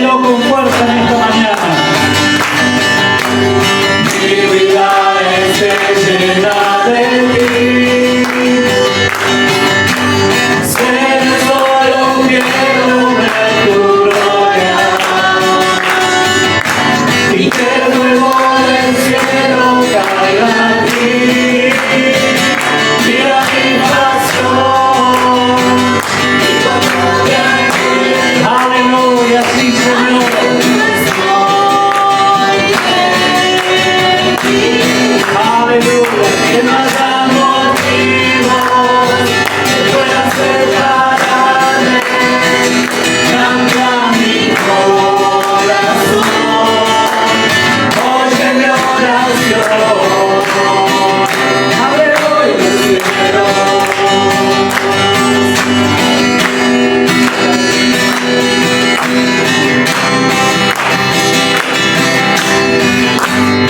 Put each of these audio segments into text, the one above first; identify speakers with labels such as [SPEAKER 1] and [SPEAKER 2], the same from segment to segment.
[SPEAKER 1] Declárelo con fuerza en esta mañana.
[SPEAKER 2] Mi vida esté llena de ti. Ser solo quiero ver tu gloria. Y que el fuego del cielo caiga aquí. Mira mi pasión.
[SPEAKER 1] Aleluya, sí, Señor. Aleluya.
[SPEAKER 2] Que no haya motivo que pueda separarme. Cambia mi corazón. Oye mi oración. Abre hoy el cielo.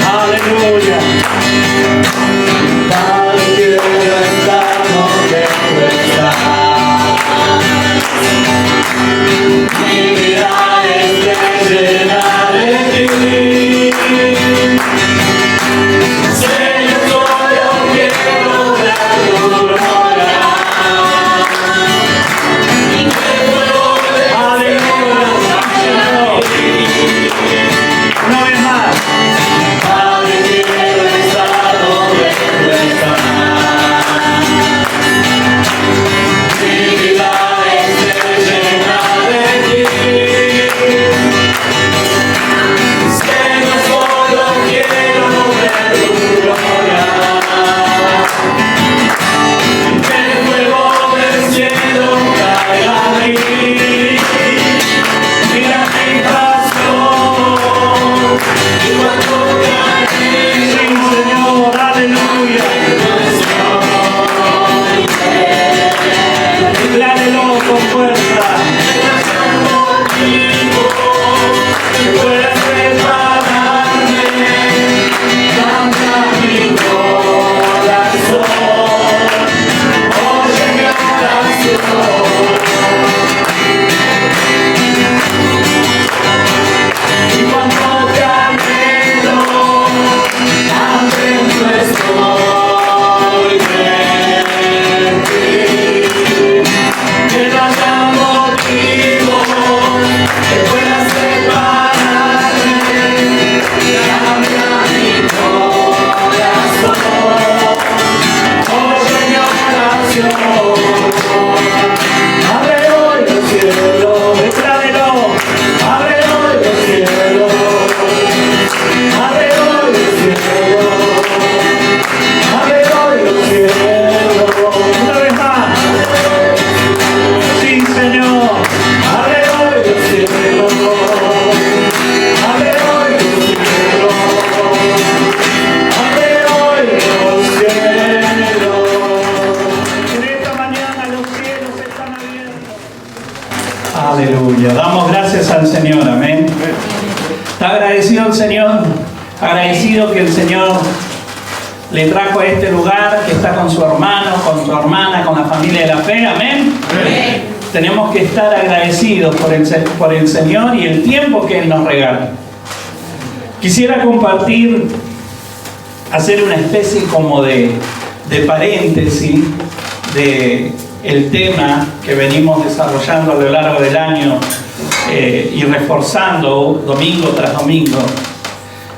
[SPEAKER 1] Aleluya.
[SPEAKER 2] Padre, quiero estar donde tú estás. Mi vida esté llena de ti. Señor, solo quiero ver tu gloria. Y que el fuego del cielo
[SPEAKER 1] Una vez más.
[SPEAKER 2] Padre, quiero estar donde tú estás. Mi vida esté llena de ti. Señor, solo quiero ver tu gloria. Que el fuego del cielo caiga aquí. Mira mi pasión. Y cuando
[SPEAKER 1] Sí, Señor. Aleluya. Declárelo con fuerza.
[SPEAKER 2] puedes prepararme, cambia mi corazón, oye mi oración. Y cuando te anhelo, hambriento estoy de ti. Que no haya motivo que pueda separarme. Cambia mi corazón, oye mi oración. Abre hoy los cielos,
[SPEAKER 1] Declárelo.
[SPEAKER 2] abre hoy los cielos, abre hoy los cielos, abre hoy los cielos.
[SPEAKER 1] Una vez más. Sí, Señor.
[SPEAKER 2] Abre hoy los cielos, abre hoy los cielos, abre hoy los cielos.
[SPEAKER 1] En esta mañana los cielos están abiertos. Aleluya. Damos gracias al Señor. Amén. ¿Está agradecido el Señor? Agradecido que el Señor le trajo a este lugar, que está con su hermano, con su hermana, con la familia de la fe. Amén. Tenemos que estar agradecidos por el Señor y el tiempo que Él nos regala. Quisiera compartir, hacer una especie como de paréntesis de el tema que venimos desarrollando a lo largo del año y reforzando domingo tras domingo.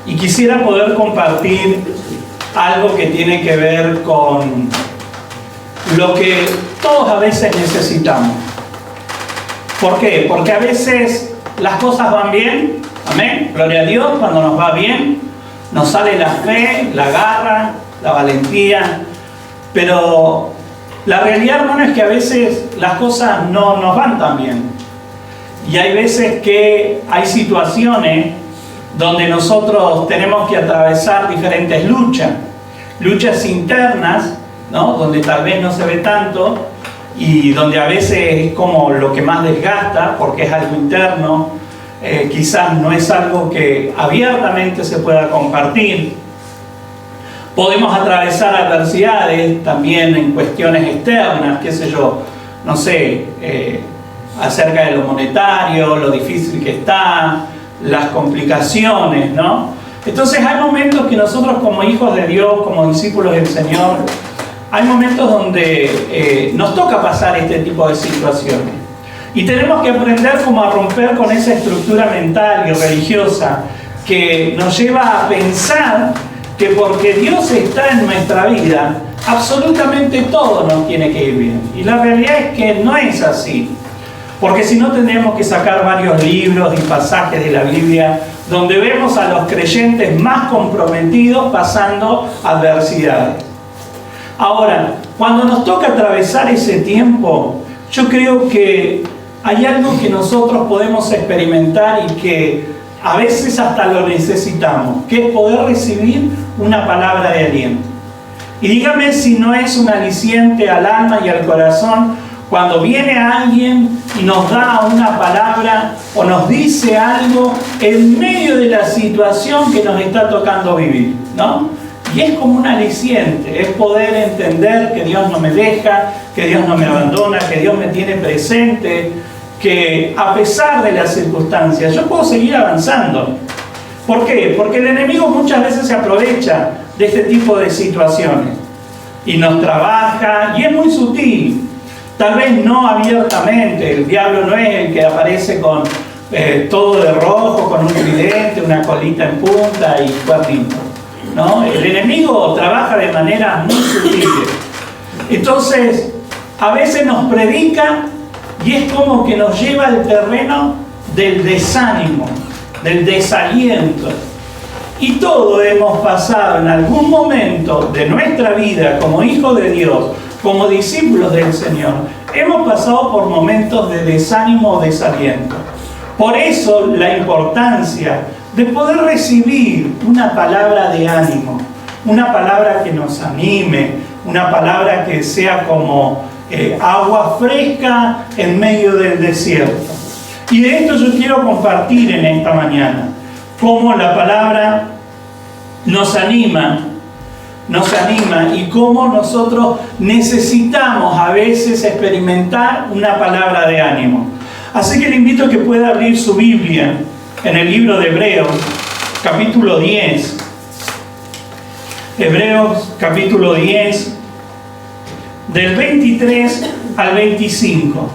[SPEAKER 1] Y quisiera poder compartir algo que tiene que ver con lo que todos a veces necesitamos. ¿Por qué? Porque a veces las cosas van bien, amén, gloria a Dios, cuando nos va bien, nos sale la fe, la garra, la valentía, pero la realidad, hermano, es que a veces las cosas no nos van tan bien. Y hay veces que hay situaciones donde nosotros tenemos que atravesar diferentes luchas internas, ¿no? Donde tal vez no se ve tanto y donde a veces es como lo que más desgasta porque es algo interno, quizás no es algo que abiertamente se pueda compartir. Podemos atravesar adversidades también en cuestiones externas, qué sé yo, no sé, acerca de lo monetario, lo difícil que está, las complicaciones, ¿no? Entonces hay momentos que nosotros como hijos de Dios, como discípulos del Señor, hay momentos donde nos toca pasar este tipo de situaciones. Y tenemos que aprender como a romper con esa estructura mental y religiosa que nos lleva a pensar que porque Dios está en nuestra vida, absolutamente todo nos tiene que ir bien. Y la realidad es que no es así. Porque si no tendríamos que sacar varios libros y pasajes de la Biblia donde vemos a los creyentes más comprometidos pasando adversidades. Ahora, cuando nos toca atravesar ese tiempo, yo creo que hay algo que nosotros podemos experimentar y que a veces hasta lo necesitamos, que es poder recibir una palabra de aliento. Y dígame si no es un aliciente al alma y al corazón cuando viene alguien y nos da una palabra o nos dice algo en medio de la situación que nos está tocando vivir, ¿no? Y es como un aliciente, es poder entender que Dios no me deja, que Dios no me abandona, que Dios me tiene presente, que a pesar de las circunstancias yo puedo seguir avanzando. ¿Por qué? Porque el enemigo muchas veces se aprovecha de este tipo de situaciones y nos trabaja, y es muy sutil. Tal vez no abiertamente, el diablo no es el que aparece con todo de rojo, con un tridente, una colita en punta y cuernitos, ¿no? El enemigo trabaja de manera muy sutil. Entonces, a veces nos predica y es como que nos lleva al terreno del desánimo, del desaliento. Y todos hemos pasado en algún momento de nuestra vida como hijos de Dios, como discípulos del Señor, hemos pasado por momentos de desánimo o desaliento. Por eso la importancia de poder recibir una palabra de ánimo, una palabra que nos anime, una palabra que sea como agua fresca en medio del desierto. Y de esto yo quiero compartir en esta mañana, cómo la palabra nos anima y cómo nosotros necesitamos a veces experimentar una palabra de ánimo. Así que le invito a que pueda abrir su Biblia en el libro de Hebreos, capítulo 10. Hebreos, capítulo 10, del 23 al 25.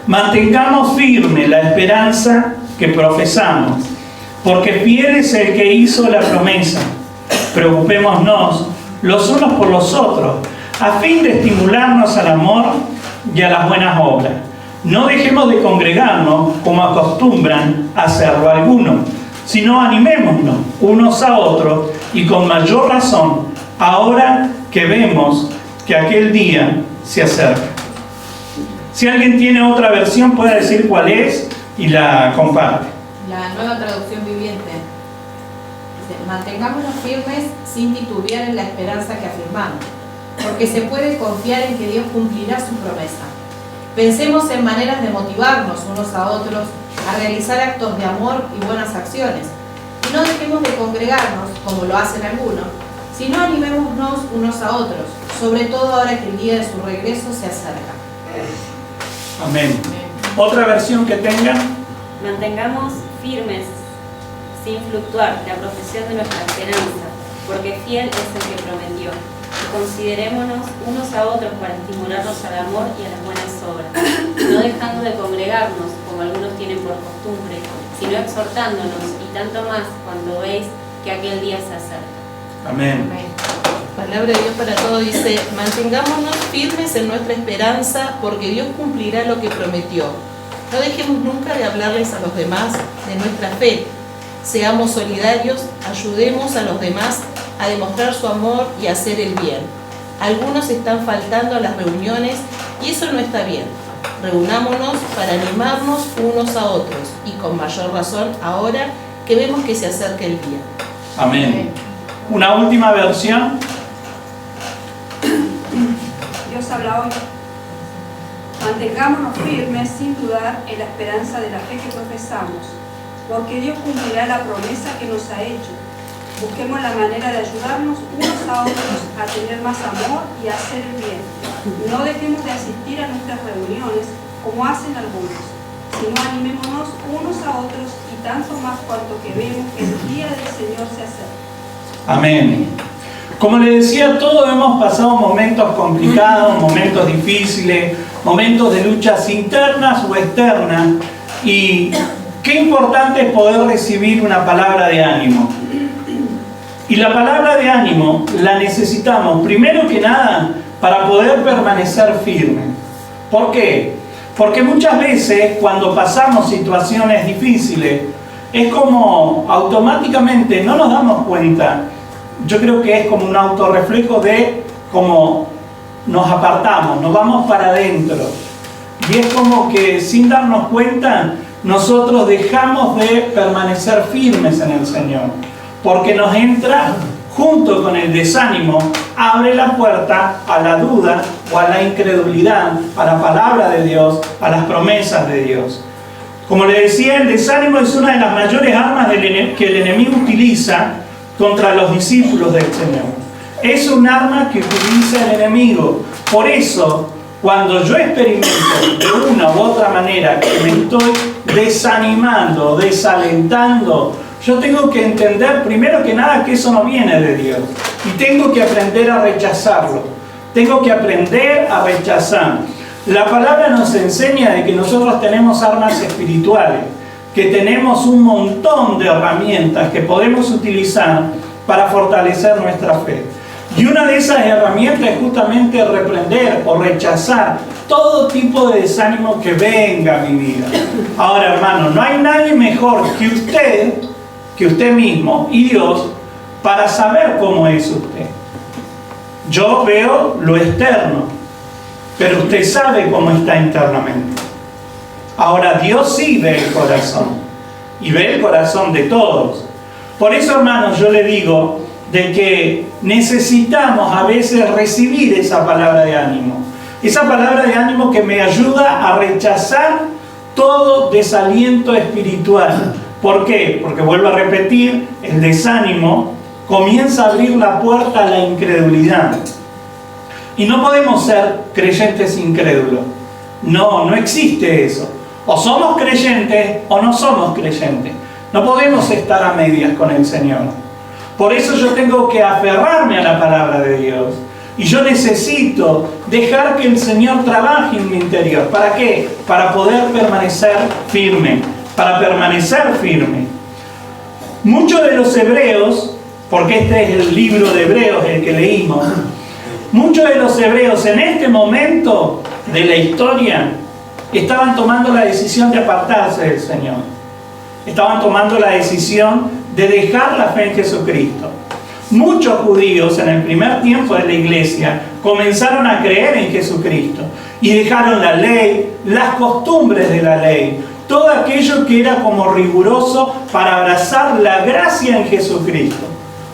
[SPEAKER 1] Mantengamos firme la esperanza que profesamos, porque fiel es el que hizo la promesa. Preocupémonos los unos por los otros, a fin de estimularnos al amor y a las buenas obras. No dejemos de congregarnos como acostumbran a hacerlo algunos, sino animémonos unos a otros, y con mayor razón ahora que vemos que aquel día se acerca. Si alguien tiene otra versión, puede decir cuál es y la comparte.
[SPEAKER 3] La Nueva Traducción Viviente dice: mantengámonos firmes sin titubear en la esperanza que afirmamos, porque se puede confiar en que Dios cumplirá su promesa. Pensemos en maneras de motivarnos unos a otros a realizar actos de amor y buenas acciones, y no dejemos de congregarnos como lo hacen algunos, sino animémonos unos a otros, sobre todo ahora que el día de su regreso se acerca.
[SPEAKER 1] Amén. ¿Otra versión que tengan?
[SPEAKER 4] Mantengamos firmes, sin fluctuar, la profesión de nuestra esperanza, porque fiel es el que prometió. Y considerémonos unos a otros para estimularnos al amor y a las buenas obras, no dejando de congregarnos, como algunos tienen por costumbre, sino exhortándonos, y tanto más cuando veis que aquel día se acerca.
[SPEAKER 1] Amén.
[SPEAKER 5] Palabra de Dios para todos dice: mantengámonos firmes en nuestra esperanza, porque Dios cumplirá lo que prometió. No dejemos nunca de hablarles a los demás de nuestra fe. Seamos solidarios, ayudemos a los demás a demostrar su amor y a hacer el bien. Algunos están faltando a las reuniones y eso no está bien. Reunámonos para animarnos unos a otros, y con mayor razón ahora que vemos que se acerca el día.
[SPEAKER 1] Amén. Una última versión.
[SPEAKER 6] Dios habla hoy. Mantengámonos firmes sin dudar en la esperanza de la fe que profesamos, porque Dios cumplirá la promesa que nos ha hecho. Busquemos la manera de ayudarnos unos a otros a tener más amor y a hacer el bien. No dejemos de asistir a nuestras reuniones, como hacen algunos, sino animémonos unos a otros y tanto más cuanto que vemos que el día del Señor se acerca.
[SPEAKER 1] Amén. Como les decía, todos hemos pasado momentos complicados, momentos difíciles, momentos de luchas internas o externas, y qué importante es poder recibir una palabra de ánimo. Y la palabra de ánimo la necesitamos, primero que nada, para poder permanecer firmes. ¿Por qué? Porque muchas veces cuando pasamos situaciones difíciles, es como automáticamente no nos damos cuenta. Yo creo que es como un autorreflejo de cómo nos apartamos, nos vamos para adentro. Y es como que sin darnos cuenta, nosotros dejamos de permanecer firmes en el Señor. Porque nos entra, junto con el desánimo, abre la puerta a la duda o a la incredulidad, a la palabra de Dios, a las promesas de Dios. Como le decía, el desánimo es una de las mayores armas que el enemigo utiliza contra los discípulos del Señor. Es un arma que utiliza el enemigo. Por eso, cuando yo experimento de una u otra manera que me estoy desanimando, desalentando, yo tengo que entender primero que nada que eso no viene de Dios. Y tengo que aprender a rechazarlo. Tengo que aprender a rechazar. La palabra nos enseña de que nosotros tenemos armas espirituales, que tenemos un montón de herramientas que podemos utilizar para fortalecer nuestra fe. Y una de esas herramientas es justamente reprender o rechazar todo tipo de desánimo que venga a mi vida. Ahora, hermano, no hay nadie mejor que usted mismo y Dios para saber cómo es usted. Yo veo lo externo, pero usted sabe cómo está internamente. Ahora, Dios sí ve el corazón, y ve el corazón de todos. Por eso, hermanos, yo le digo de que necesitamos a veces recibir esa palabra de ánimo. Esa palabra de ánimo que me ayuda a rechazar todo desaliento espiritual. ¿Por qué? Porque vuelvo a repetir, el desánimo comienza a abrir la puerta a la incredulidad. Y no podemos ser creyentes incrédulos. No existe eso. O somos creyentes o no somos creyentes. No podemos estar a medias con el Señor. Por eso yo tengo que aferrarme a la palabra de Dios. Y yo necesito dejar que el Señor trabaje en mi interior. ¿Para qué? Para poder permanecer firme. Para permanecer firme. Muchos de los hebreos, porque este es el libro de Hebreos el que leímos, muchos de los hebreos en este momento de la historia estaban tomando la decisión de apartarse del Señor. Estaban tomando la decisión de dejar la fe en Jesucristo. Muchos judíos en el primer tiempo de la iglesia comenzaron a creer en Jesucristo y dejaron la ley, las costumbres de la ley, todo aquello que era como riguroso para abrazar la gracia en Jesucristo.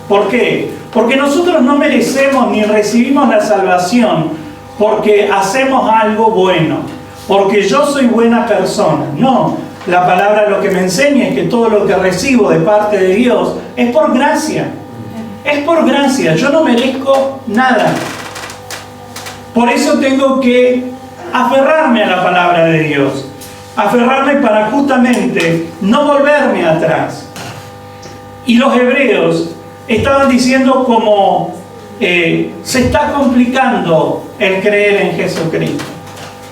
[SPEAKER 1] ¿Por qué? Porque nosotros no merecemos ni recibimos la salvación porque hacemos algo bueno, porque yo soy buena persona. No, la palabra lo que me enseña es que todo lo que recibo de parte de Dios es por gracia. Es por gracia, yo no merezco nada. Por eso tengo que aferrarme a la palabra de Dios. Aferrarme para justamente no volverme atrás. Y los hebreos estaban diciendo como se está complicando el creer en Jesucristo.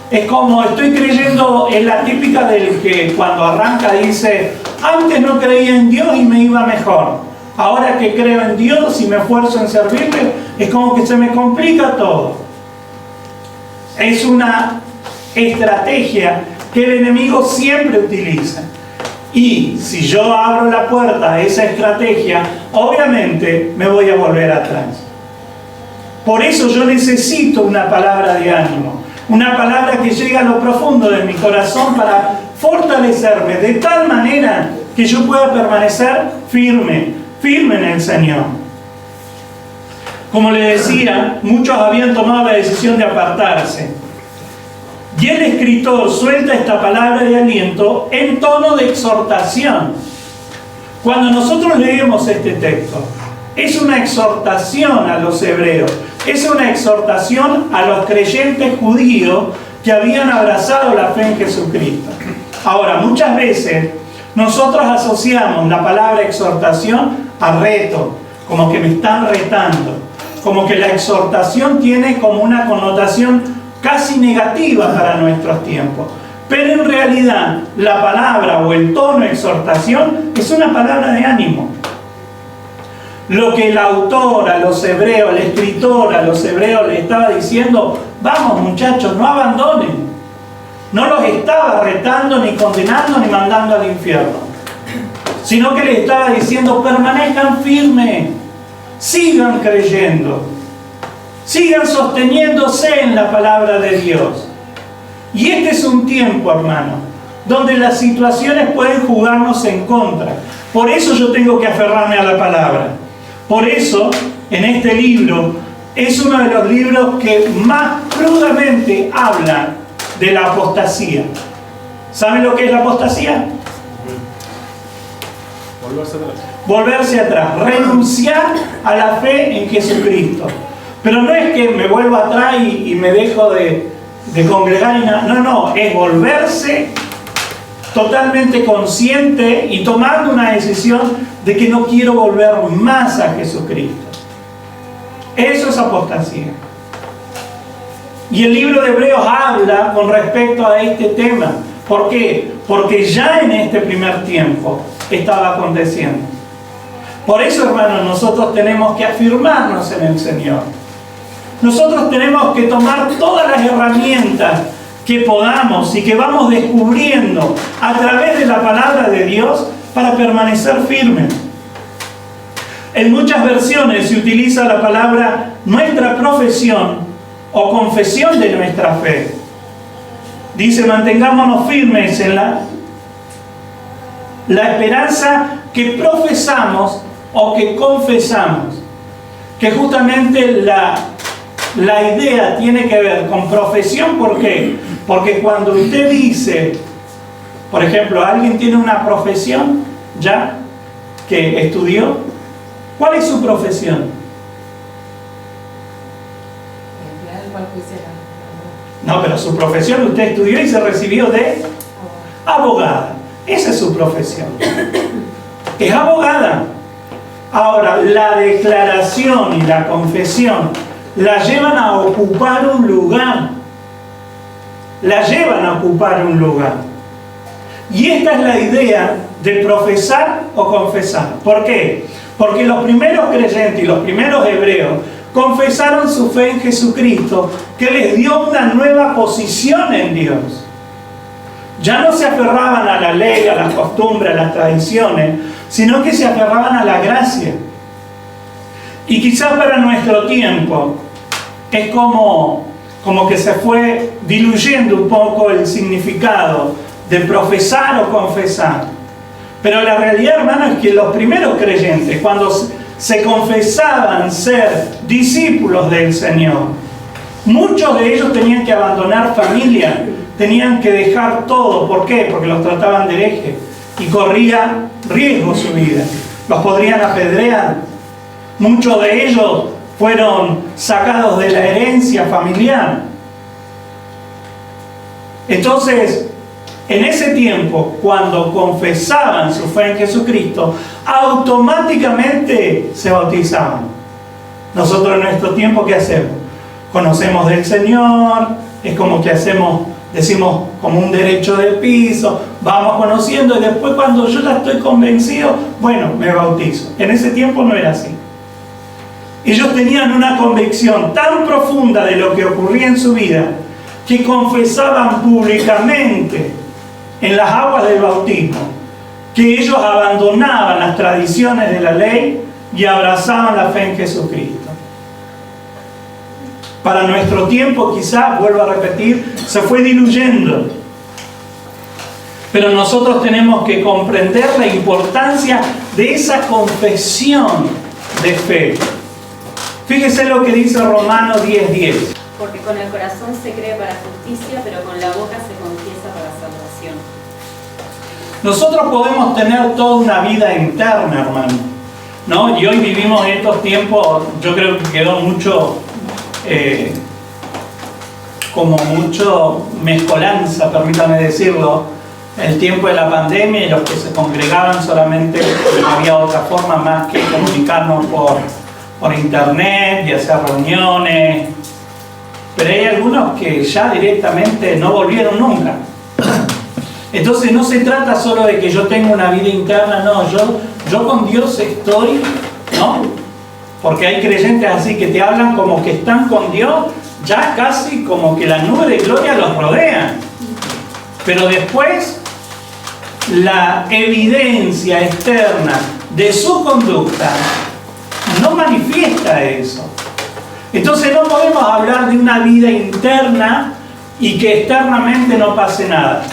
[SPEAKER 1] Es como estoy creyendo en la típica del que cuando arranca dice, antes no creía en Dios y me iba mejor. Ahora que creo en Dios y me esfuerzo en servirle, es como que se me complica todo. Es una estrategia que el enemigo siempre utiliza. Y si yo abro la puerta a esa estrategia, obviamente me voy a volver atrás. Por eso yo necesito una palabra de ánimo. Una palabra que llegue a lo profundo de mi corazón para fortalecerme de tal manera que yo pueda permanecer firme en el Señor. Como le decía, muchos habían tomado la decisión de apartarse. Y el escritor suelta esta palabra de aliento en tono de exhortación. Cuando nosotros leemos este texto, es una exhortación a los hebreos, es una exhortación a los creyentes judíos que habían abrazado la fe en Jesucristo. Ahora, muchas veces nosotros asociamos la palabra exhortación a reto, como que me están retando, como que la exhortación tiene como una connotación casi negativa para nuestros tiempos. Pero en realidad la palabra o el tono exhortación es una palabra de ánimo. Lo que el autor a los hebreos, el escritor a los hebreos le estaba diciendo: vamos muchachos, no abandonen. No los estaba retando, ni condenando, ni mandando al infierno, sino que les estaba diciendo: permanezcan firmes, sigan creyendo, sigan sosteniéndose en la palabra de Dios. Y este es un tiempo, hermano, donde las situaciones pueden jugarnos en contra. Por eso yo tengo que aferrarme a la palabra. Por eso, en este libro, es uno de los libros que más crudamente habla de la apostasía. ¿Saben lo que es la apostasía? Volverse atrás, renunciar a la fe en Jesucristo. Pero no es que me vuelvo atrás y me dejo de congregar y nada. No, es volverse totalmente consciente y tomando una decisión de que no quiero volver más a Jesucristo. Eso es apostasía. Y el libro de Hebreos habla con respecto a este tema. ¿Por qué? Porque ya en este primer tiempo estaba aconteciendo. Por eso, hermanos, nosotros tenemos que afirmarnos en el Señor. Nosotros tenemos que tomar todas las herramientas que podamos y que vamos descubriendo a través de la palabra de Dios para permanecer firmes. En muchas versiones se utiliza la palabra nuestra profesión o confesión de nuestra fe. Dice: mantengámonos firmes en la esperanza que profesamos o que confesamos. Que justamente la idea tiene que ver con profesión. ¿Por qué? Porque cuando usted dice, por ejemplo, alguien tiene una profesión ya que estudió, ¿cuál es su profesión? No, pero su profesión, usted estudió y se recibió de abogada. Esa es su profesión. Es abogada. Ahora, la declaración y la confesión la llevan a ocupar un lugar. La llevan a ocupar un lugar. Y esta es la idea de profesar o confesar. ¿Por qué? Porque los primeros creyentes y los primeros hebreos confesaron su fe en Jesucristo, que les dio una nueva posición en Dios. Ya no se aferraban a la ley, a las costumbres, a las tradiciones, sino que se aferraban a la gracia. Y quizás para nuestro tiempo es como que se fue diluyendo un poco el significado de profesar o confesar. Pero la realidad, hermano, es que los primeros creyentes, cuando se confesaban ser discípulos del Señor, muchos de ellos tenían que abandonar familia, tenían que dejar todo. ¿Por qué? Porque los trataban de herejes y corría riesgo su vida. Los podrían apedrear. Muchos de ellos fueron sacados de la herencia familiar. Entonces, en ese tiempo, cuando confesaban su fe en Jesucristo, automáticamente se bautizaban. Nosotros en nuestro tiempo, ¿qué hacemos? Conocemos del Señor, es como que decimos como un derecho de piso, vamos conociendo y después cuando yo ya estoy convencido, bueno, me bautizo. En ese tiempo no era así. Ellos tenían una convicción tan profunda de lo que ocurría en su vida que confesaban públicamente en las aguas del bautismo que ellos abandonaban las tradiciones de la ley y abrazaban la fe en Jesucristo. Para nuestro tiempo, quizás, vuelvo a repetir, se fue diluyendo. Pero nosotros tenemos que comprender la importancia de esa confesión de fe. Fíjese lo que dice Romanos 10:10.
[SPEAKER 4] Porque con el corazón se cree para justicia, pero con la boca se confiesa para salvación.
[SPEAKER 1] Nosotros podemos tener toda una vida interna, hermano, ¿no? Y hoy vivimos en estos tiempos, yo creo que quedó mucho como mucho mezcolanza, permítame decirlo, el tiempo de la pandemia y los que se congregaban solamente no había otra forma más que comunicarnos por internet y hacer reuniones. Pero hay algunos que ya directamente no volvieron nunca. Entonces no se trata solo de que yo tenga una vida interna, no, yo con Dios estoy, ¿no? Porque hay creyentes así que te hablan como que están con Dios, ya casi como que la nube de gloria los rodea. Pero después, la evidencia externa de su conducta no manifiesta eso. Entonces no podemos hablar de una vida interna y que externamente no pase nada.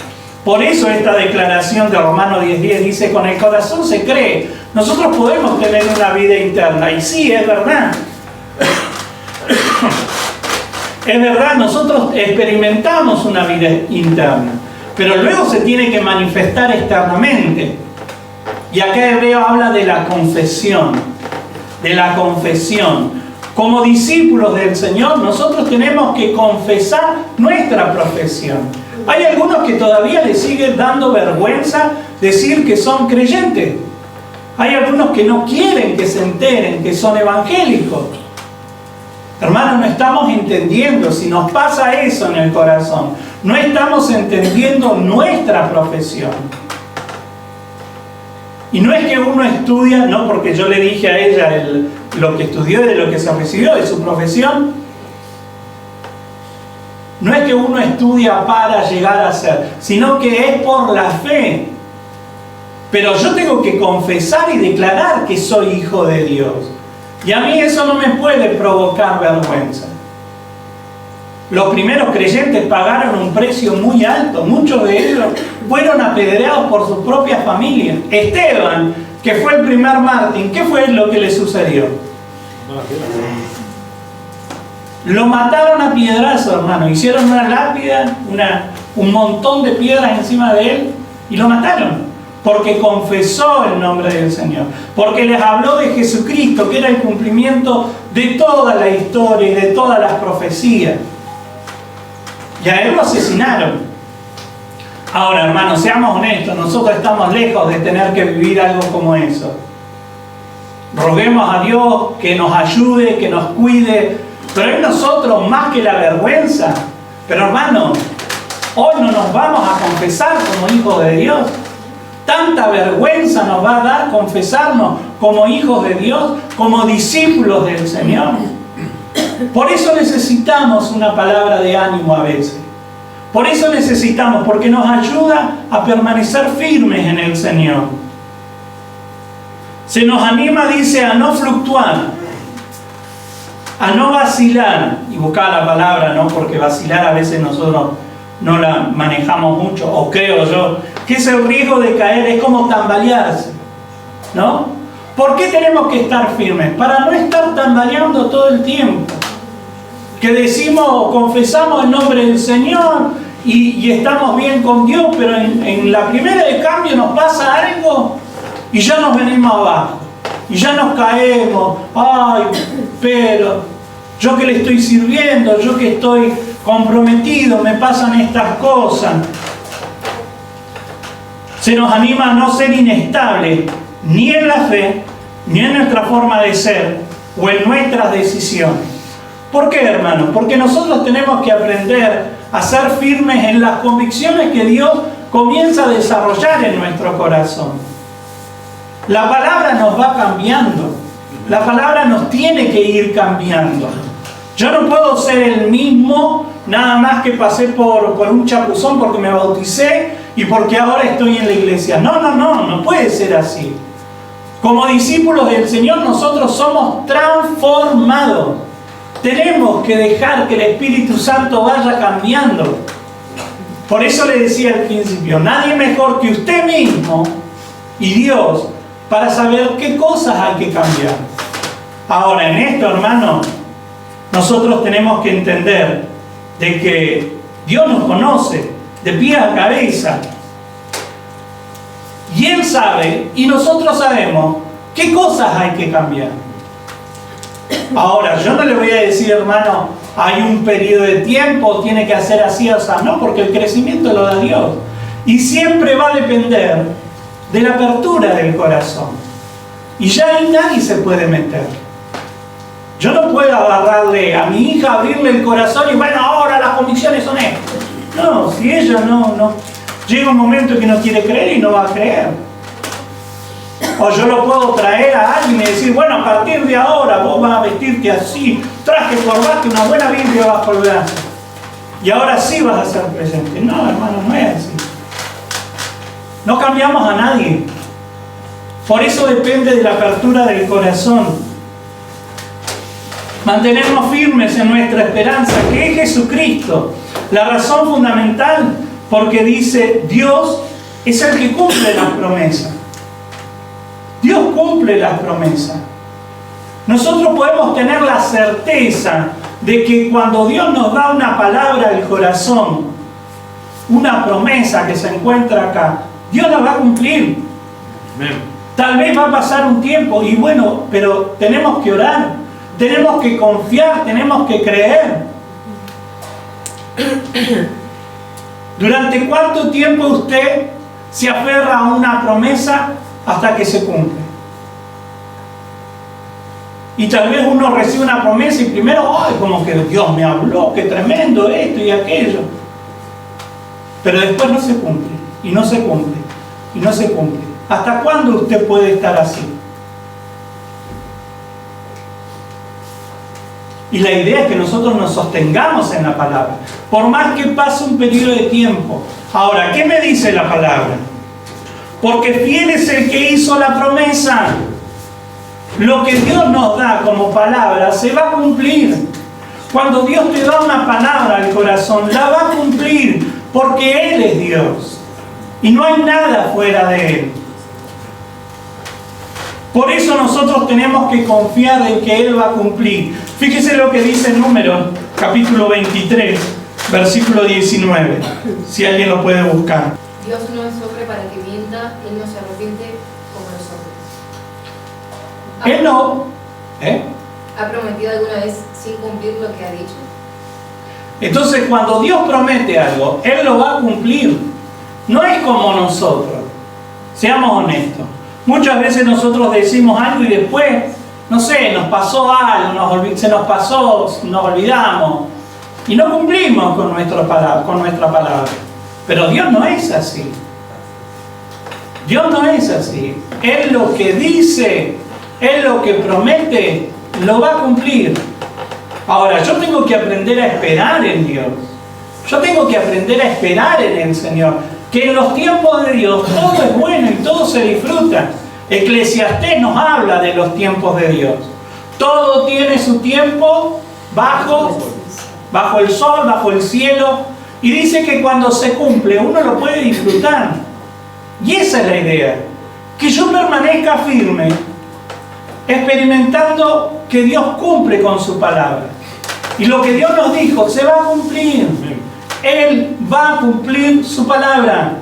[SPEAKER 1] Por eso esta declaración de Romanos 10:10 dice, con el corazón se cree. Nosotros podemos tener una vida interna, y sí, es verdad. Es verdad, nosotros experimentamos una vida interna, pero luego se tiene que manifestar externamente. Y acá Hebreo habla de la confesión, de la confesión. Como discípulos del Señor, nosotros tenemos que confesar nuestra profesión. Hay algunos que todavía les sigue dando vergüenza decir que son creyentes. Hay algunos que no quieren que se enteren que son evangélicos. Hermanos, no estamos entendiendo, si nos pasa eso en el corazón, no estamos entendiendo nuestra profesión. Y no es que uno estudia, no porque yo le dije a ella lo que estudió y de lo que se recibió de su profesión. No es que uno estudia para llegar a ser, sino que es por la fe. Pero yo tengo que confesar y declarar que soy hijo de Dios. Y a mí eso no me puede provocar vergüenza. Los primeros creyentes pagaron un precio muy alto. Muchos de ellos fueron apedreados por sus propias familias. Esteban, que fue el primer mártir, ¿qué fue lo que le sucedió? Lo mataron a piedrazo, hermano. Hicieron una lápida, un montón de piedras encima de él y lo mataron. Porque confesó el nombre del Señor. Porque les habló de Jesucristo, que era el cumplimiento de toda la historia y de todas las profecías. Y a él lo asesinaron. Ahora, hermanos, seamos honestos. Nosotros estamos lejos de tener que vivir algo como eso. Roguemos a Dios que nos ayude, que nos cuide. Pero en nosotros más que la vergüenza. Pero hermanos, hoy no nos vamos a confesar como hijos de Dios. Tanta vergüenza nos va a dar confesarnos como hijos de Dios, como discípulos del Señor. Por eso necesitamos una palabra de ánimo a veces. Por eso necesitamos, porque nos ayuda a permanecer firmes en el Señor. Se nos anima, dice, a no fluctuar, a no vacilar. Y buscar la palabra, ¿no? Porque vacilar a veces nosotros no la manejamos mucho, o creo yo, que es el riesgo de caer, es como tambalearse, ¿no? ¿Por qué tenemos que estar firmes? Para no estar tambaleando todo el tiempo. Que decimos o confesamos el nombre del Señor y estamos bien con Dios, pero en la primera de cambio nos pasa algo y ya nos venimos abajo. Y ya nos caemos. Ay, pero yo que le estoy sirviendo, yo que estoy comprometido, me pasan estas cosas. Se nos anima a no ser inestables, ni en la fe, ni en nuestra forma de ser, o en nuestras decisiones. ¿Por qué, hermanos? Porque nosotros tenemos que aprender a ser firmes en las convicciones que Dios comienza a desarrollar en nuestro corazón. La palabra nos va cambiando. La palabra nos tiene que ir cambiando. Yo no puedo ser el mismo nada más que pasé por un chapuzón porque me bauticé y porque ahora estoy en la iglesia. No puede ser así. Como discípulos del Señor nosotros somos transformados. Tenemos que dejar que el Espíritu Santo vaya cambiando. Por eso le decía al principio, nadie mejor que usted mismo y Dios para saber qué cosas hay que cambiar. Ahora, en esto, hermano, nosotros tenemos que entender de que Dios nos conoce de pie a cabeza. Y Él sabe, y nosotros sabemos, qué cosas hay que cambiar. Ahora, yo no le voy a decir, hermano, hay un periodo de tiempo, tiene que hacer así o sea, no, porque el crecimiento lo da Dios. Y siempre va a depender de la apertura del corazón. Y ya ahí nadie se puede meter. Yo no puedo agarrarle a mi hija, abrirle el corazón y bueno, ahora las convicciones son estas. No, si ella no. Llega un momento que no quiere creer y no va a creer. O yo lo puedo traer a alguien y decir, bueno, a partir de ahora vos vas a vestirte así, traje, corbata y una buena Biblia bajo el brazo. Y ahora sí vas a ser presente. No, hermano, no es así. No cambiamos a nadie. Por eso depende de la apertura del corazón. Mantenernos firmes en nuestra esperanza, que es Jesucristo. La razón fundamental, porque dice, Dios es el que cumple las promesas. Dios cumple las promesas. Nosotros podemos tener la certeza de que cuando Dios nos da una palabra al corazón, una promesa que se encuentra acá, Dios la va a cumplir.
[SPEAKER 2] Amén.
[SPEAKER 1] Tal vez va a pasar un tiempo y bueno, pero tenemos que orar, tenemos que confiar, tenemos que creer. ¿Durante cuánto tiempo usted se aferra a una promesa hasta que se cumple? Y tal vez uno recibe una promesa y primero, ¡ay! Como que Dios me habló, qué tremendo esto y aquello. Pero después no se cumple, y no se cumple, y no se cumple. ¿Hasta cuándo usted puede estar así? Y la idea es que nosotros nos sostengamos en la palabra, por más que pase un periodo de tiempo. Ahora, ¿qué me dice la palabra? Porque fiel es el que hizo la promesa. Lo que Dios nos da como palabra se va a cumplir. Cuando Dios te da una palabra al corazón, la va a cumplir, porque Él es Dios. Y no hay nada fuera de Él. Por eso nosotros tenemos que confiar en que Él va a cumplir. Fíjese lo que dice Números, capítulo 23, versículo 19. Si alguien lo puede buscar.
[SPEAKER 7] Dios no es hombre para que mienta, Él no se arrepiente como los hombres.
[SPEAKER 1] Él no.
[SPEAKER 7] ¿Ha prometido alguna vez sin cumplir lo que ha dicho?
[SPEAKER 1] Entonces, cuando Dios promete algo, Él lo va a cumplir. No es como nosotros. Seamos honestos. Muchas veces nosotros decimos algo y después, no sé, nos pasó algo, se nos pasó, nos olvidamos. Y no cumplimos con nuestra palabra. Pero Dios no es así. Dios no es así. Él lo que dice, Él lo que promete, lo va a cumplir. Ahora, yo tengo que aprender a esperar en Dios. Yo tengo que aprender a esperar en el Señor. Que en los tiempos de Dios todo es bueno y todo se disfruta. Eclesiastés nos habla de los tiempos de Dios. Todo tiene su tiempo bajo el sol, bajo el cielo. Y dice que cuando se cumple uno lo puede disfrutar. Y esa es la idea. Que yo permanezca firme, experimentando que Dios cumple con su palabra. Y lo que Dios nos dijo se va a cumplir. Él va a cumplir su palabra.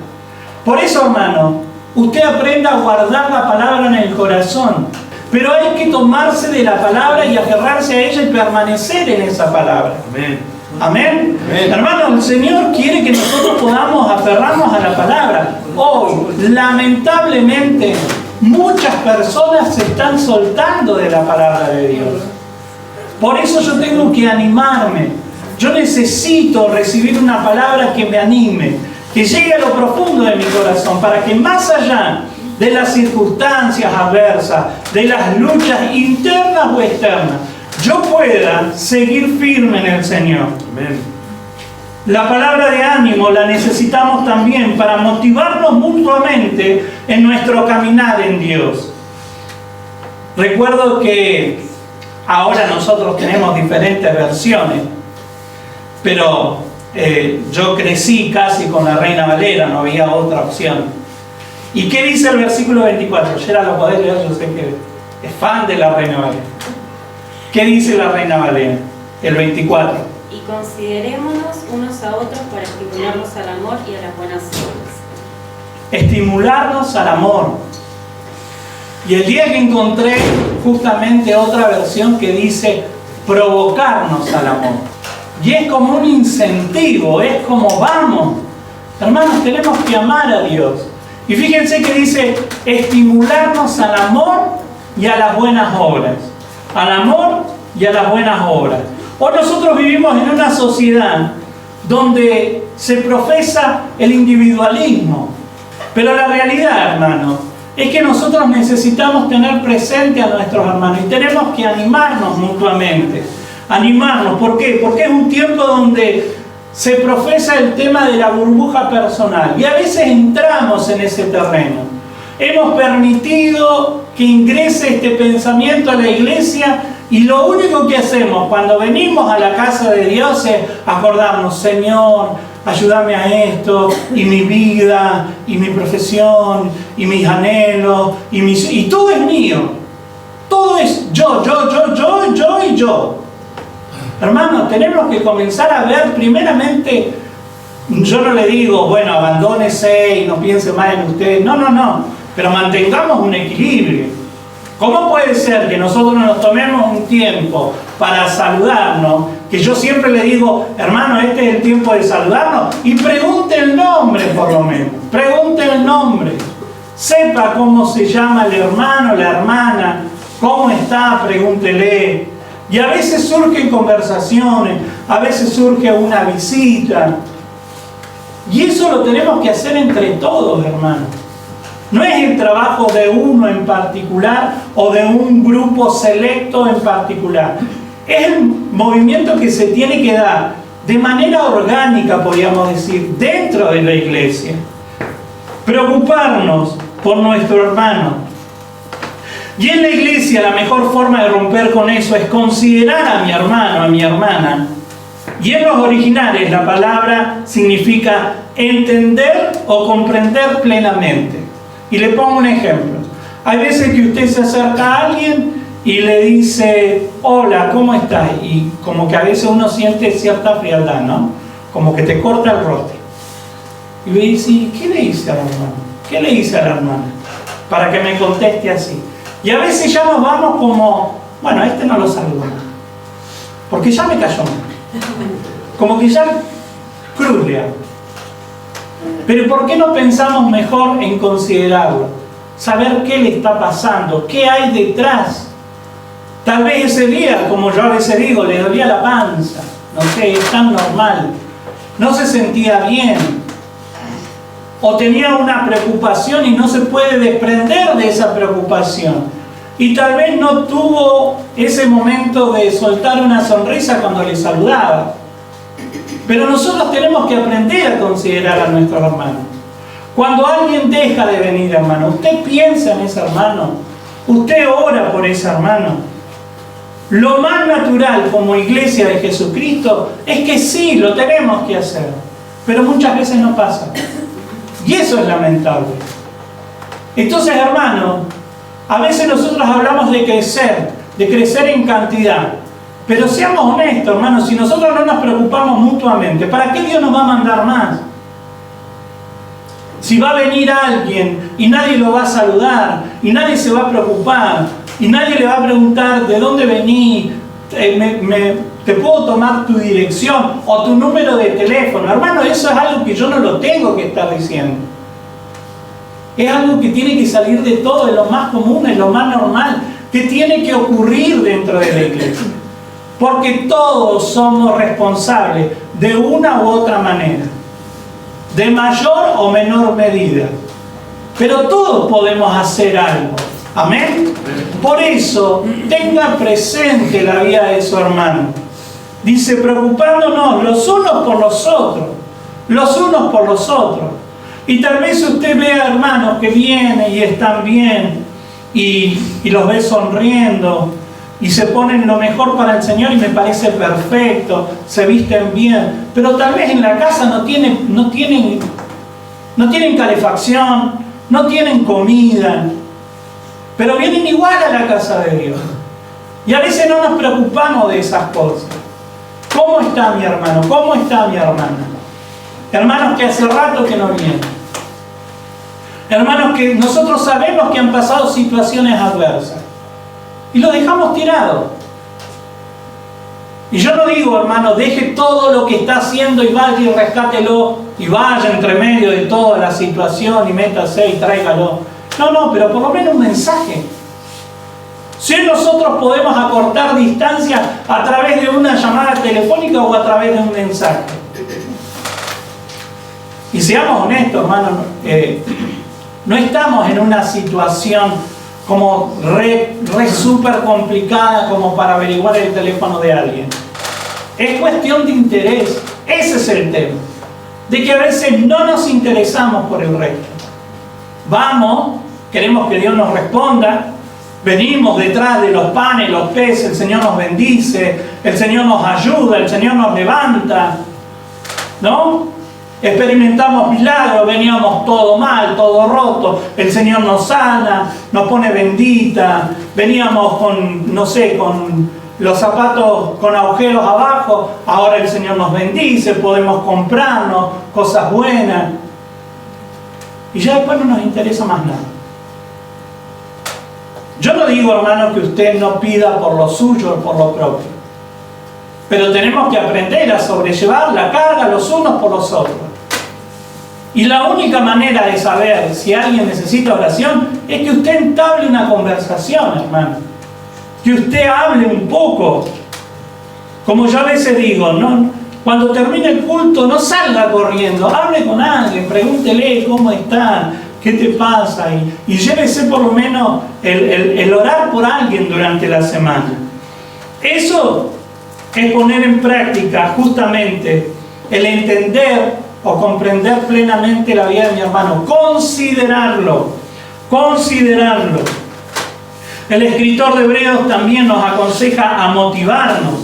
[SPEAKER 1] Por eso, hermano, usted aprenda a guardar la palabra en el corazón. Pero hay que tomarse de la palabra y aferrarse a ella y permanecer en esa palabra.
[SPEAKER 2] Amén.
[SPEAKER 1] Amén. Amén. Hermano, el Señor quiere que nosotros podamos aferrarnos a la palabra. Hoy, lamentablemente, muchas personas se están soltando de la palabra de Dios. Por eso yo tengo que animarme. Yo necesito recibir una palabra que me anime, que llegue a lo profundo de mi corazón, para que más allá de las circunstancias adversas, de las luchas internas o externas, yo pueda seguir firme en el Señor.
[SPEAKER 2] Amén.
[SPEAKER 1] La palabra de ánimo la necesitamos también para motivarnos mutuamente en nuestro caminar en Dios. Recuerdo que ahora nosotros tenemos diferentes versiones, pero yo crecí casi con la Reina Valera, no había otra opción. ¿Y qué dice el versículo 24? Yera lo podés leer, yo sé que es fan de la Reina Valera. ¿Qué dice la Reina Valera? El 24.
[SPEAKER 4] Y considerémonos unos a otros para estimularnos al amor y a las buenas obras.
[SPEAKER 1] Estimularnos al amor. Y el día que encontré justamente otra versión que dice provocarnos al amor. Y es como un incentivo, es como vamos. Hermanos, tenemos que amar a Dios. Y fíjense que dice, estimularnos al amor y a las buenas obras. Al amor y a las buenas obras. Hoy nosotros vivimos en una sociedad donde se profesa el individualismo. Pero la realidad, hermanos, es que nosotros necesitamos tener presente a nuestros hermanos y tenemos que animarnos mutuamente. Animarnos, ¿por qué? Porque es un tiempo donde se profesa el tema de la burbuja personal y a veces entramos en ese terreno. Hemos permitido que ingrese este pensamiento a la iglesia y lo único que hacemos cuando venimos a la casa de Dios es acordarnos, Señor, ayúdame a esto, y mi vida, y mi profesión, y mis anhelos, y todo es mío. Todo es yo y yo. Hermanos, tenemos que comenzar a ver primeramente, yo no le digo, bueno, abandónese y no piense más en usted. No, pero mantengamos un equilibrio. ¿Cómo puede ser que nosotros nos tomemos un tiempo para saludarnos? Que yo siempre le digo, hermano, este es el tiempo de saludarnos. Y pregunte el nombre por lo menos. Pregunte el nombre. Sepa cómo se llama el hermano, la hermana. ¿Cómo está? Pregúntele. Y a veces surgen conversaciones. A veces surge una visita. Y eso lo tenemos que hacer entre todos, hermanos. No es el trabajo de uno en particular o de un grupo selecto en particular. Es el movimiento que se tiene que dar de manera orgánica, podríamos decir, dentro de la iglesia. Preocuparnos por nuestro hermano. Y en la iglesia la mejor forma de romper con eso es considerar a mi hermano, a mi hermana. Y en los originales la palabra significa entender o comprender plenamente. Y le pongo un ejemplo. Hay veces que usted se acerca a alguien y le dice, hola, ¿cómo estás? Y como que a veces uno siente cierta frialdad, ¿no? Como que te corta el rostro. Y le dice, ¿qué le dice al hermano? ¿Qué le dice a la hermana? Para que me conteste así. Y a veces ya nos vamos como, bueno, a este no lo saludo más. Porque ya me cayó mal. Como que ya cruz le hago. Pero ¿por qué no pensamos mejor en considerarlo? Saber qué le está pasando, qué hay detrás. Tal vez ese día, como yo a veces digo, le dolía la panza. No sé, es tan normal. No se sentía bien. O tenía una preocupación y no se puede desprender de esa preocupación. Y tal vez no tuvo ese momento de soltar una sonrisa cuando le saludaba. Pero nosotros tenemos que aprender a considerar a nuestros hermanos. Cuando alguien deja de venir, hermano, usted piensa en ese hermano, usted ora por ese hermano. Lo más natural como iglesia de Jesucristo es que sí, lo tenemos que hacer, pero muchas veces no pasa. Y eso es lamentable. Entonces, hermano, a veces nosotros hablamos de crecer en cantidad. Pero seamos honestos, hermanos, si nosotros no nos preocupamos mutuamente, ¿para qué Dios nos va a mandar más? Si va a venir alguien y nadie lo va a saludar, y nadie se va a preocupar, y nadie le va a preguntar de dónde venís, te puedo tomar tu dirección o tu número de teléfono. Hermano, eso es algo que yo no lo tengo que estar diciendo. Es algo que tiene que salir de todo, de lo más común, de lo más normal, que tiene que ocurrir dentro de la iglesia. Porque todos somos responsables de una u otra manera, de mayor o menor medida. Pero todos podemos hacer algo. Amén. Por eso, tenga presente la vida de su hermano. Dice, preocupándonos los unos por los otros. Los unos por los otros. Y tal vez usted vea hermanos que vienen y están bien y los ve sonriendo y se ponen lo mejor para el Señor y me parece perfecto, se visten bien, pero tal vez en la casa no tienen calefacción, no tienen comida, pero vienen igual a la casa de Dios. Y a veces no nos preocupamos de esas cosas. ¿Cómo está mi hermano? ¿Cómo está mi hermana? Hermanos que hace rato que no vienen. Hermanos que nosotros sabemos que han pasado situaciones adversas. Y lo dejamos tirado. Y yo no digo, hermano, deje todo lo que está haciendo y vaya y rescátelo y vaya entre medio de toda la situación y métase y tráigalo. No, pero por lo menos un mensaje. Si nosotros podemos acortar distancia a través de una llamada telefónica o a través de un mensaje. Y seamos honestos, hermano, no estamos en una situación como re súper complicada como para averiguar el teléfono de alguien. Es cuestión de interés. Ese es el tema. De que a veces no nos interesamos por el resto. Vamos, queremos que Dios nos responda, venimos detrás de los panes, los peces, el Señor nos bendice, el Señor nos ayuda, el Señor nos levanta, ¿no? Experimentamos milagros, veníamos todo mal, todo roto, el Señor nos sana, nos pone bendita, veníamos con, no sé, con los zapatos con agujeros abajo, ahora el Señor nos bendice, podemos comprarnos cosas buenas y ya después no nos interesa más nada. Yo no digo, hermano, que usted no pida por lo suyo o por lo propio, pero tenemos que aprender a sobrellevar la carga los unos por los otros. Y la única manera de saber si alguien necesita oración es que usted entable una conversación, hermano. Que usted hable un poco. Como yo a veces digo, ¿no? Cuando termine el culto, no salga corriendo, hable con alguien, pregúntele cómo está, qué te pasa, y llévese por lo menos el orar por alguien durante la semana. Eso es poner en práctica justamente el entender o comprender plenamente la vida de mi hermano, considerarlo. El escritor de Hebreos también nos aconseja a motivarnos,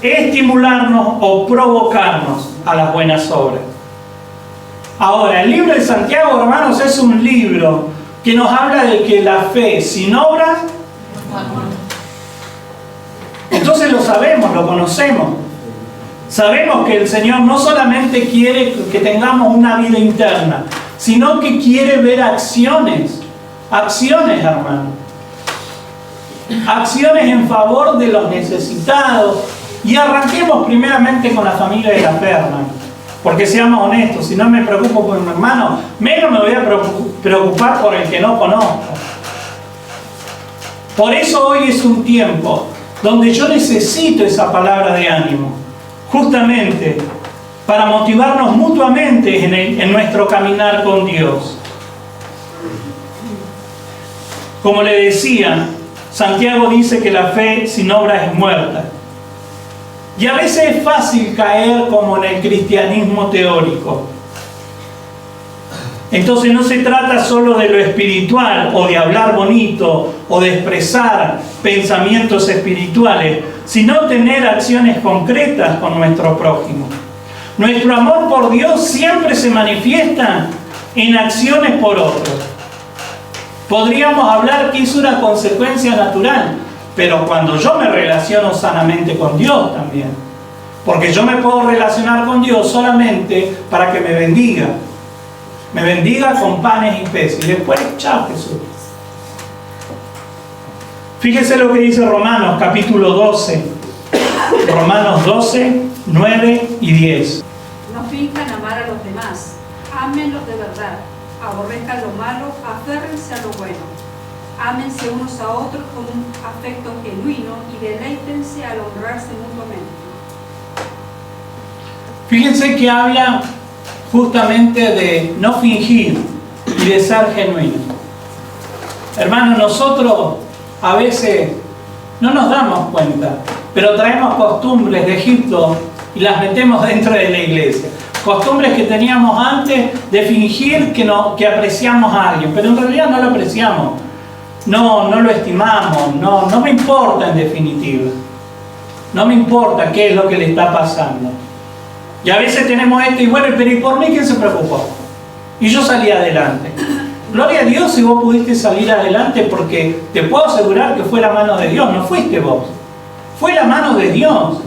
[SPEAKER 1] estimularnos o provocarnos a las buenas obras. Ahora, el libro de Santiago, hermanos, es un libro que nos habla de que la fe sin obras, entonces lo sabemos, lo conocemos. Sabemos que el Señor no solamente quiere que tengamos una vida interna, sino que quiere ver acciones, hermano. Acciones en favor de los necesitados. Y arranquemos primeramente con la familia de la fe, hermano. Porque seamos honestos, si no me preocupo por mi hermano, menos me voy a preocupar por el que no conozco. Por eso hoy es un tiempo donde yo necesito esa palabra de ánimo. Justamente para motivarnos mutuamente en nuestro caminar con Dios. Como le decía, Santiago dice que la fe sin obra es muerta. Y a veces es fácil caer como en el cristianismo teórico. Entonces no se trata solo de lo espiritual o de hablar bonito o de expresar pensamientos espirituales, sino tener acciones concretas con nuestro prójimo. Nuestro amor por Dios siempre se manifiesta en acciones por otros. Podríamos hablar que es una consecuencia natural, pero cuando yo me relaciono sanamente con Dios también. Porque yo me puedo relacionar con Dios solamente para que me bendiga. Me bendiga con panes y peces. Y después, chao Jesús. Fíjese lo que dice Romanos capítulo 12. Romanos 12, 9 y 10.
[SPEAKER 6] No finjan amar a los demás. Ámenlos de verdad. Aborrezcan lo malo. Aférrense a lo bueno. Ámense unos a otros con un afecto genuino y deleítense al honrarse mutuamente.
[SPEAKER 1] Fíjense que habla justamente de no fingir y de ser genuino. Hermanos, nosotros a veces no nos damos cuenta, pero traemos costumbres de Egipto y las metemos dentro de la iglesia. Costumbres que teníamos antes de fingir que apreciamos a alguien, pero en realidad no lo apreciamos, no lo estimamos, no me importa en definitiva. No me importa qué es lo que le está pasando. Y a veces tenemos esto y bueno, pero ¿y por mí quién se preocupó? Y yo salí adelante. Gloria a Dios si vos pudiste salir adelante, porque te puedo asegurar que fue la mano de Dios, no fuiste vos. Fue la mano de Dios.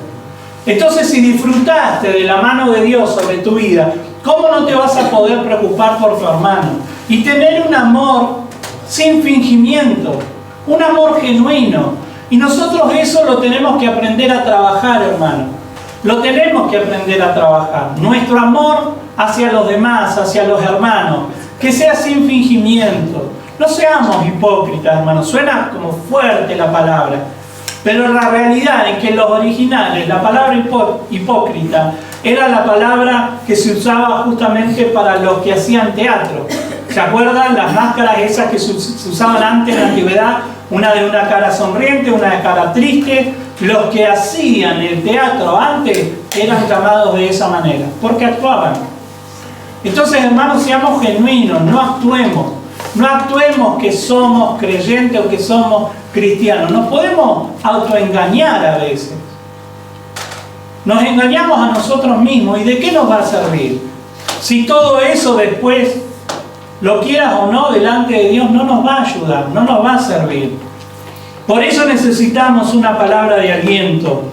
[SPEAKER 1] Entonces, si disfrutaste de la mano de Dios sobre tu vida, ¿cómo no te vas a poder preocupar por tu hermano? Y tener un amor sin fingimiento, un amor genuino. Y nosotros eso lo tenemos que aprender a trabajar, hermano. Lo tenemos que aprender a trabajar. Nuestro amor hacia los demás, hacia los hermanos, que sea sin fingimiento. No seamos hipócritas, hermano. Suena como fuerte la palabra, pero la realidad es que en los originales la palabra hipócrita era la palabra que se usaba justamente para los que hacían teatro. ¿Se acuerdan? Las máscaras esas que se usaban antes en la antigüedad, una de una cara sonriente, una de cara triste. Los que hacían el teatro antes eran llamados de esa manera, porque actuaban. Entonces, hermanos, seamos genuinos, no actuemos. No actuemos que somos creyentes o que somos cristianos. Nos podemos autoengañar a veces. Nos engañamos a nosotros mismos. ¿Y de qué nos va a servir? Si todo eso después, lo quieras o no, delante de Dios no nos va a ayudar, no nos va a servir. Por eso necesitamos una palabra de aliento,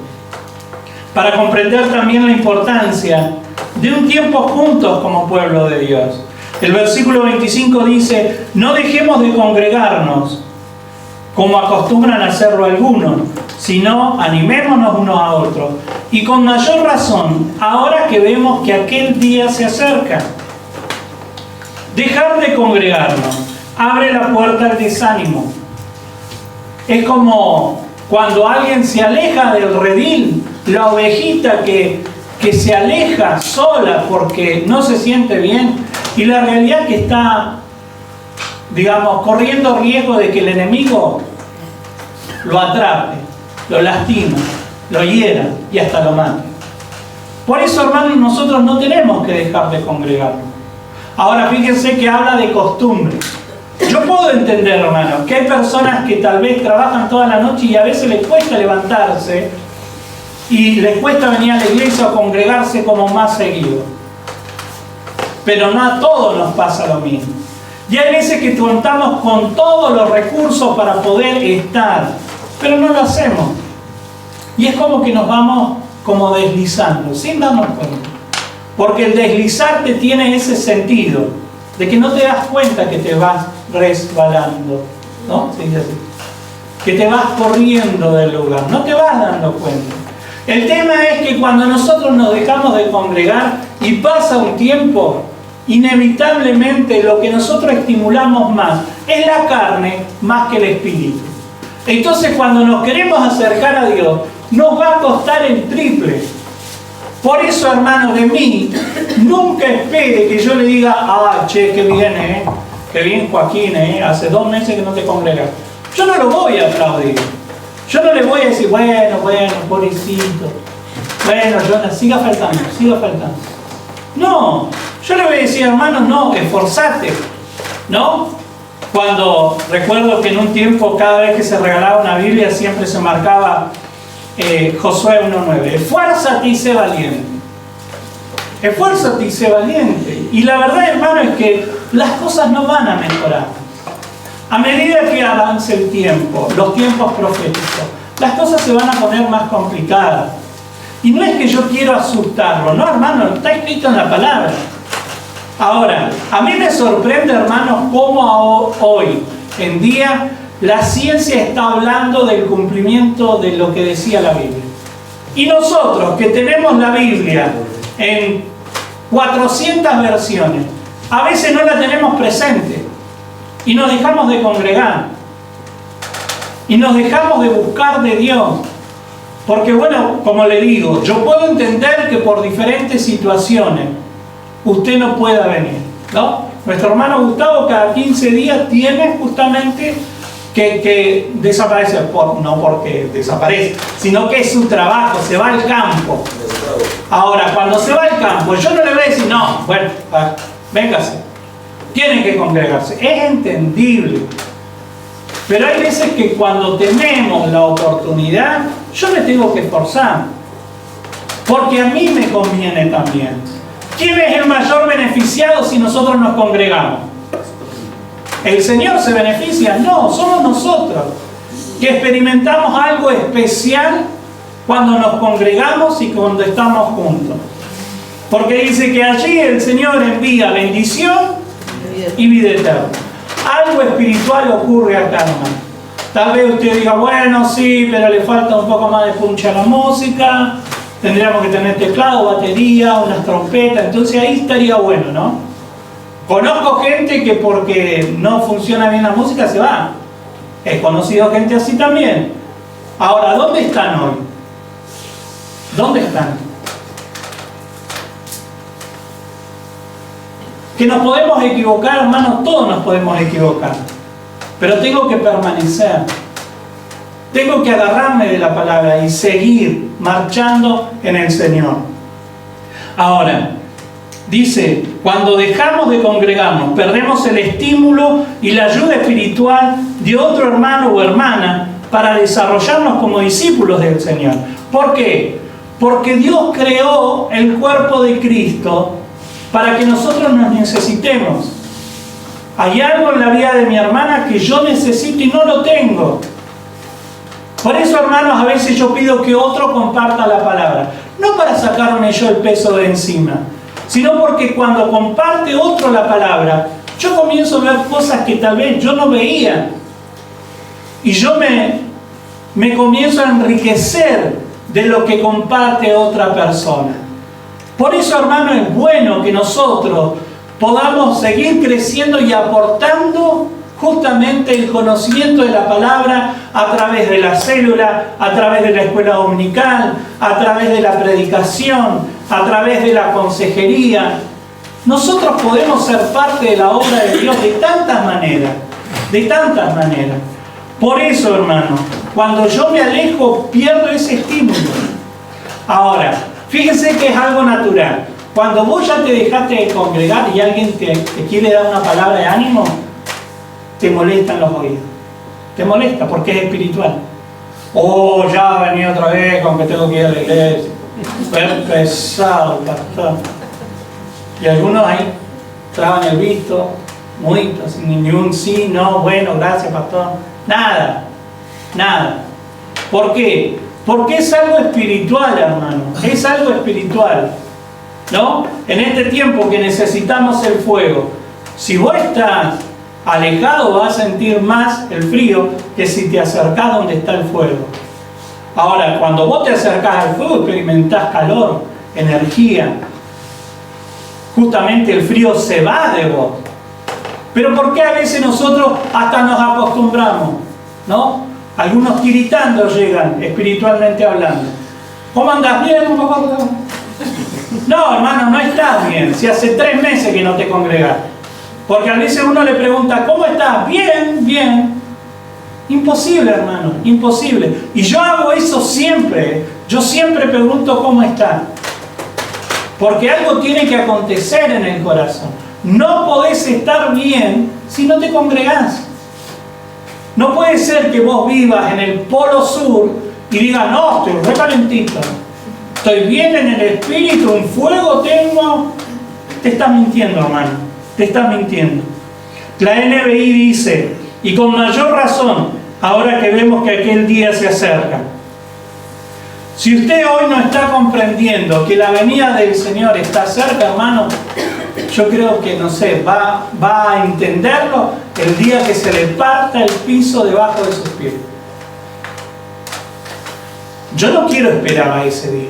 [SPEAKER 1] para comprender también la importancia de un tiempo juntos como pueblo de Dios. El versículo 25 dice: no dejemos de congregarnos como acostumbran a hacerlo algunos, sino animémonos unos a otros. Y con mayor razón, ahora que vemos que aquel día se acerca. Dejar de congregarnos abre la puerta al desánimo. Es como cuando alguien se aleja del redil, la ovejita que se aleja sola porque no se siente bien, y la realidad que está, digamos, corriendo riesgo de que el enemigo lo atrape, lo lastime, lo hiera y hasta lo mate. Por eso, hermanos, nosotros no tenemos que dejar de congregarnos. Ahora fíjense que habla de costumbre. Yo puedo entender, hermanos, que hay personas que tal vez trabajan toda la noche y a veces les cuesta levantarse y les cuesta venir a la iglesia o congregarse como más seguido. Pero no a todos nos pasa lo mismo. Y hay veces que contamos con todos los recursos para poder estar, pero no lo hacemos. Y es como que nos vamos como deslizando, sin darnos cuenta. Porque el deslizarte tiene ese sentido, de que no te das cuenta que te vas resbalando, ¿no? Se dice así. Que te vas corriendo del lugar, no te vas dando cuenta. El tema es que cuando nosotros nos dejamos de congregar y pasa un tiempo, inevitablemente lo que nosotros estimulamos más es la carne más que el espíritu. Entonces, cuando nos queremos acercar a Dios, nos va a costar el triple. Por eso, hermanos, de mí, nunca espere que yo le diga: ah, che, qué bien, qué bien, Joaquín, hace 2 meses que no te congregas. Yo no lo voy a aplaudir. Yo no le voy a decir: bueno, pobrecito, bueno, Jonas, siga faltando. No, yo le voy a decir: hermanos, no, esforzate, ¿no? Cuando recuerdo que en un tiempo, cada vez que se regalaba una Biblia, siempre se marcaba Josué 1:9. Esfuérzate y sé valiente. Esfuérzate y sé valiente. Y la verdad, hermano, es que las cosas no van a mejorar. A medida que avance el tiempo, los tiempos proféticos, las cosas se van a poner más complicadas. Y no es que yo quiero asustarlo, no, hermano, está escrito en la palabra. Ahora, a mí me sorprende, hermanos, cómo hoy en día la ciencia está hablando del cumplimiento de lo que decía la Biblia. Y nosotros, que tenemos la Biblia en 400 versiones, a veces no la tenemos presente. Y nos dejamos de congregar. Y nos dejamos de buscar de Dios. Porque, bueno, como le digo, yo puedo entender que por diferentes situaciones usted no pueda venir, ¿no? Nuestro hermano Gustavo cada 15 días tiene justamente que desaparecer, no porque desaparece, sino que es su trabajo, se va al campo. Ahora, cuando se va al campo, yo no le voy a decir: no, bueno, véngase, tiene que congregarse. Es entendible. Pero hay veces que cuando tenemos la oportunidad, yo me tengo que esforzar. Porque a mí me conviene también. ¿Quién es el mayor beneficiado si nosotros nos congregamos? ¿El Señor se beneficia? No, somos nosotros que experimentamos algo especial cuando nos congregamos y cuando estamos juntos. Porque dice que allí el Señor envía bendición y vida eterna. Algo espiritual ocurre acá, hermano. Tal vez usted diga, bueno, sí, pero le falta un poco más de punch a la música, tendríamos que tener teclado, batería, unas trompetas, entonces ahí estaría bueno, ¿no? Conozco gente que porque no funciona bien la música se va. He conocido gente así también. Ahora, ¿dónde están hoy? ¿Dónde están? Que nos podemos equivocar, hermanos, todos nos podemos equivocar. Pero tengo que permanecer. Tengo que agarrarme de la palabra y seguir marchando en el Señor. Ahora, dice, cuando dejamos de congregarnos, perdemos el estímulo y la ayuda espiritual de otro hermano o hermana para desarrollarnos como discípulos del Señor. ¿Por qué? Porque Dios creó el cuerpo de Cristo para que nosotros nos necesitemos. Hay algo en la vida de mi hermana que yo necesito y no lo tengo. Por eso, hermanos, a veces yo pido que otro comparta la palabra. No para sacarme yo el peso de encima, sino porque cuando comparte otro la palabra, yo comienzo a ver cosas que tal vez yo no veía. Y yo me comienzo a enriquecer de lo que comparte otra persona. Por eso, hermano, es bueno que nosotros podamos seguir creciendo y aportando justamente el conocimiento de la palabra a través de la célula, a través de la escuela dominical, a través de la predicación, a través de la consejería. Nosotros podemos ser parte de la obra de Dios de tantas maneras, de tantas maneras. Por eso, hermano, cuando yo me alejo, pierdo ese estímulo. Ahora, fíjense que es algo natural. Cuando vos ya te dejaste de congregar y alguien te quiere dar una palabra de ánimo, te molestan los oídos. Te molesta porque es espiritual. Oh, ya vení otra vez con que tengo que ir a la iglesia. Fue pesado, pastor. Y algunos ahí clavan el visto, muy, ni un sí, no, bueno, gracias, pastor. Nada, nada. ¿Por qué? Porque es algo espiritual, hermano. Es algo espiritual, ¿no? En este tiempo que necesitamos el fuego, si vos estás alejado vas a sentir más el frío que si te acercás donde está el fuego. Ahora, cuando vos te acercás al fuego, experimentás calor, energía. Justamente el frío se va de vos. Pero ¿por qué a veces nosotros hasta nos acostumbramos? ¿No? Algunos tiritando llegan, espiritualmente hablando. ¿Cómo andás? Bien. No, hermano, no estás bien. Si hace 3 meses que no te congregas. Porque a veces uno le pregunta, ¿cómo estás? Bien, bien. Imposible, hermano, imposible. Y yo hago eso siempre. Yo siempre pregunto cómo está. Porque algo tiene que acontecer en el corazón. No podés estar bien si no te congregás. No puede ser que vos vivas en el polo sur y digas, no, estoy re calentito. Estoy bien en el espíritu, un fuego tengo. Te estás mintiendo, hermano. Te estás mintiendo. La NBI dice, y con mayor razón, ahora que vemos que aquel día se acerca. Si usted hoy no está comprendiendo que la venida del Señor está cerca, hermano, yo creo que, no sé, va a entenderlo el día que se le parta el piso debajo de sus pies. Yo no quiero esperar a ese día.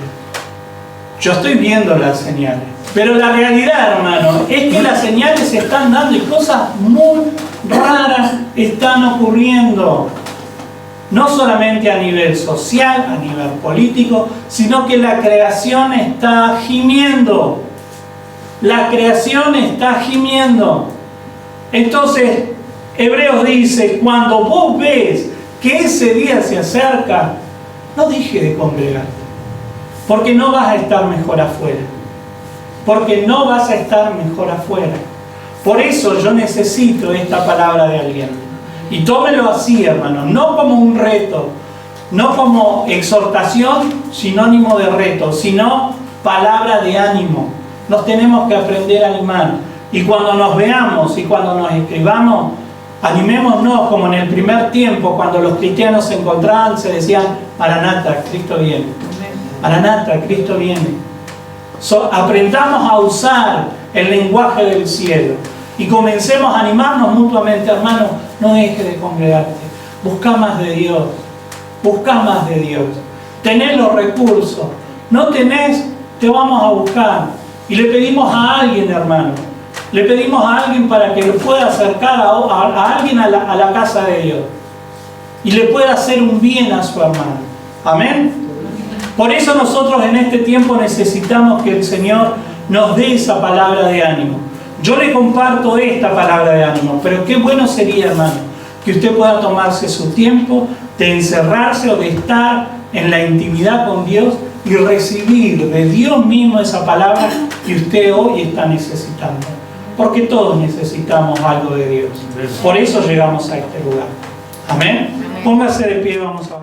[SPEAKER 1] Yo estoy viendo las señales. Pero la realidad, hermano, es que las señales se están dando y cosas muy raras están ocurriendo. No solamente a nivel social, a nivel político, sino que la creación está gimiendo. La creación está gimiendo. Entonces, Hebreos dice, cuando vos ves que ese día se acerca, no dejes de congregarte. Porque no vas a estar mejor afuera. Porque no vas a estar mejor afuera. Por eso yo necesito esta palabra de alguien. Y tómelo así, hermano, no como un reto, no como exhortación, sinónimo de reto, sino palabra de ánimo. Nos tenemos que aprender a animar. Y cuando nos veamos y cuando nos escribamos, animémonos como en el primer tiempo, cuando los cristianos se encontraban, se decían, Maranata, Cristo viene. Maranata, Cristo viene. Aprendamos a usar el lenguaje del cielo y comencemos a animarnos mutuamente, hermano. No dejes de congregarte, Busca más de Dios. Busca más de Dios. Tenés los recursos. No tenés, te vamos a buscar. Y le pedimos a alguien, hermano. Le pedimos a alguien para que lo pueda acercar a alguien a la casa de Dios. Y le pueda hacer un bien a su hermano. Amén. Por eso nosotros en este tiempo necesitamos que el Señor nos dé esa palabra de ánimo. Yo le comparto esta palabra de ánimo, pero qué bueno sería, hermano, que usted pueda tomarse su tiempo de encerrarse o de estar en la intimidad con Dios y recibir de Dios mismo esa palabra que usted hoy está necesitando. Porque todos necesitamos algo de Dios. Por eso llegamos a este lugar. Amén. Póngase de pie, vamos a